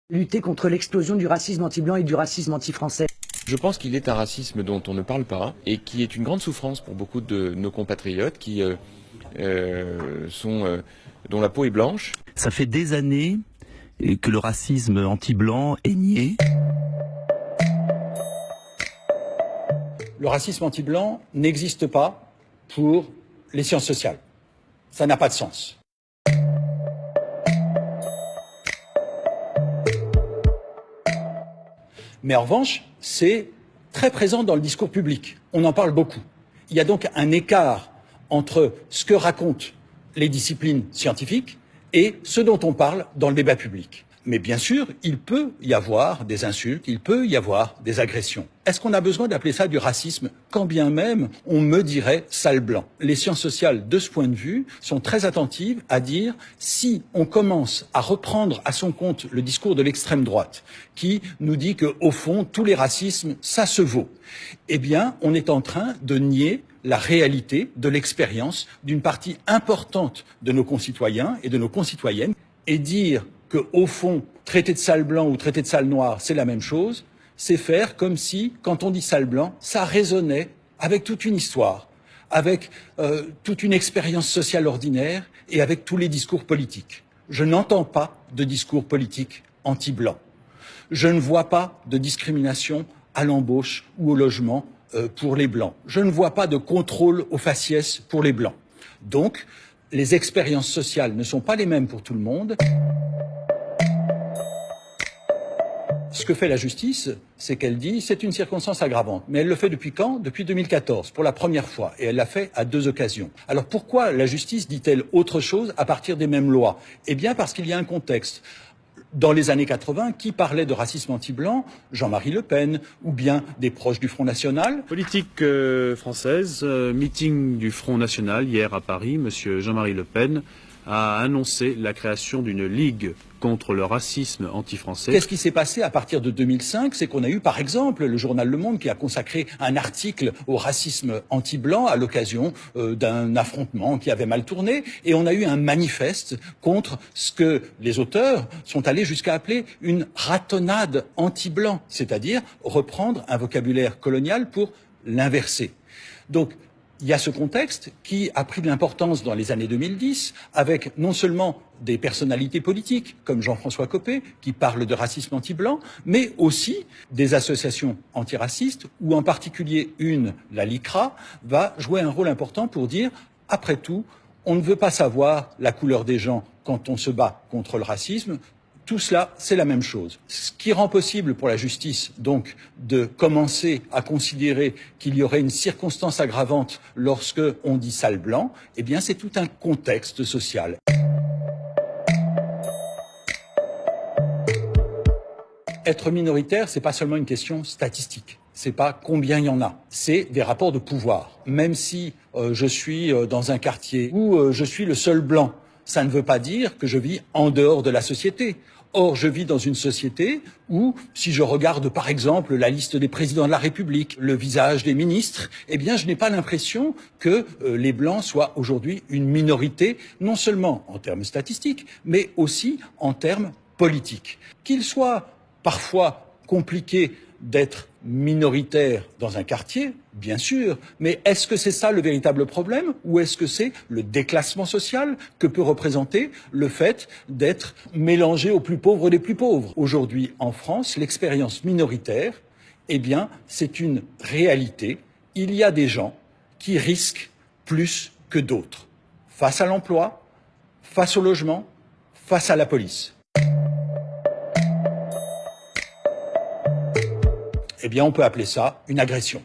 Lutter contre l'explosion du racisme anti-blanc et du racisme anti-français. Je pense qu'il est un racisme dont on ne parle pas et qui est une grande souffrance pour beaucoup de nos compatriotes dont la peau est blanche. Ça fait des années que le racisme anti-blanc est nié. Le racisme anti-blanc n'existe pas pour les sciences sociales. Ça n'a pas de sens. Mais en revanche, c'est très présent dans le discours public. On en parle beaucoup. Il y a donc un écart entre ce que racontent les disciplines scientifiques et ce dont on parle dans le débat public. Mais bien sûr, il peut y avoir des insultes, il peut y avoir des agressions. Est-ce qu'on a besoin d'appeler ça du racisme, quand bien même on me dirait sale blanc? Les sciences sociales, de ce point de vue, sont très attentives à dire si on commence à reprendre à son compte le discours de l'extrême droite, qui nous dit que, au fond, tous les racismes, ça se vaut, eh bien, on est en train de nier la réalité de l'expérience d'une partie importante de nos concitoyens et de nos concitoyennes, et dire que, au fond, traiter de sale blanc ou traiter de sale noir, c'est la même chose, c'est faire comme si, quand on dit sale blanc, ça résonnait avec toute une histoire, avec toute une expérience sociale ordinaire et avec tous les discours politiques. Je n'entends pas de discours politique anti-blanc. Je ne vois pas de discrimination à l'embauche ou au logement pour les blancs. Je ne vois pas de contrôle aux faciès pour les blancs. Donc, les expériences sociales ne sont pas les mêmes pour tout le monde. Ce que fait la justice, c'est qu'elle dit c'est une circonstance aggravante. Mais elle le fait depuis quand? Depuis 2014, pour la première fois. Et elle l'a fait à 2 occasions. Alors pourquoi la justice dit-elle autre chose à partir des mêmes lois? Eh bien parce qu'il y a un contexte. Dans les années 80, qui parlait de racisme anti-blanc? Jean-Marie Le Pen, ou bien des proches du Front National? Politique française, meeting du Front National hier à Paris, monsieur Jean-Marie Le Pen a annoncé la création d'une ligue contre le racisme anti-français. Qu'est-ce qui s'est passé à partir de 2005? C'est qu'on a eu, par exemple, le journal Le Monde qui a consacré un article au racisme anti-blanc à l'occasion d'un affrontement qui avait mal tourné. Et on a eu un manifeste contre ce que les auteurs sont allés jusqu'à appeler une ratonnade anti-blanc, c'est-à-dire reprendre un vocabulaire colonial pour l'inverser. Donc, il y a ce contexte qui a pris de l'importance dans les années 2010, avec non seulement des personnalités politiques, comme Jean-François Copé, qui parlent de racisme anti-blanc, mais aussi des associations antiracistes, où en particulier la LICRA, va jouer un rôle important pour dire, après tout, on ne veut pas savoir la couleur des gens quand on se bat contre le racisme. Tout cela, c'est la même chose. Ce qui rend possible pour la justice, donc, de commencer à considérer qu'il y aurait une circonstance aggravante lorsque on dit sale blanc, eh bien, c'est tout un contexte social. Être minoritaire, c'est pas seulement une question statistique. C'est pas combien il y en a. C'est des rapports de pouvoir. Même si je suis dans un quartier où je suis le seul blanc, ça ne veut pas dire que je vis en dehors de la société. Or, je vis dans une société où, si je regarde par exemple la liste des présidents de la République, le visage des ministres, eh bien, je n'ai pas l'impression que les Blancs soient aujourd'hui une minorité, non seulement en termes statistiques, mais aussi en termes politiques. Qu'il soit parfois compliqué d'être minoritaire dans un quartier, bien sûr, mais est-ce que c'est ça le véritable problème ou est-ce que c'est le déclassement social que peut représenter le fait d'être mélangé aux plus pauvres des plus pauvres? Aujourd'hui, en France, l'expérience minoritaire, eh bien, c'est une réalité. Il y a des gens qui risquent plus que d'autres, face à l'emploi, face au logement, face à la police. Eh bien, on peut appeler ça une agression.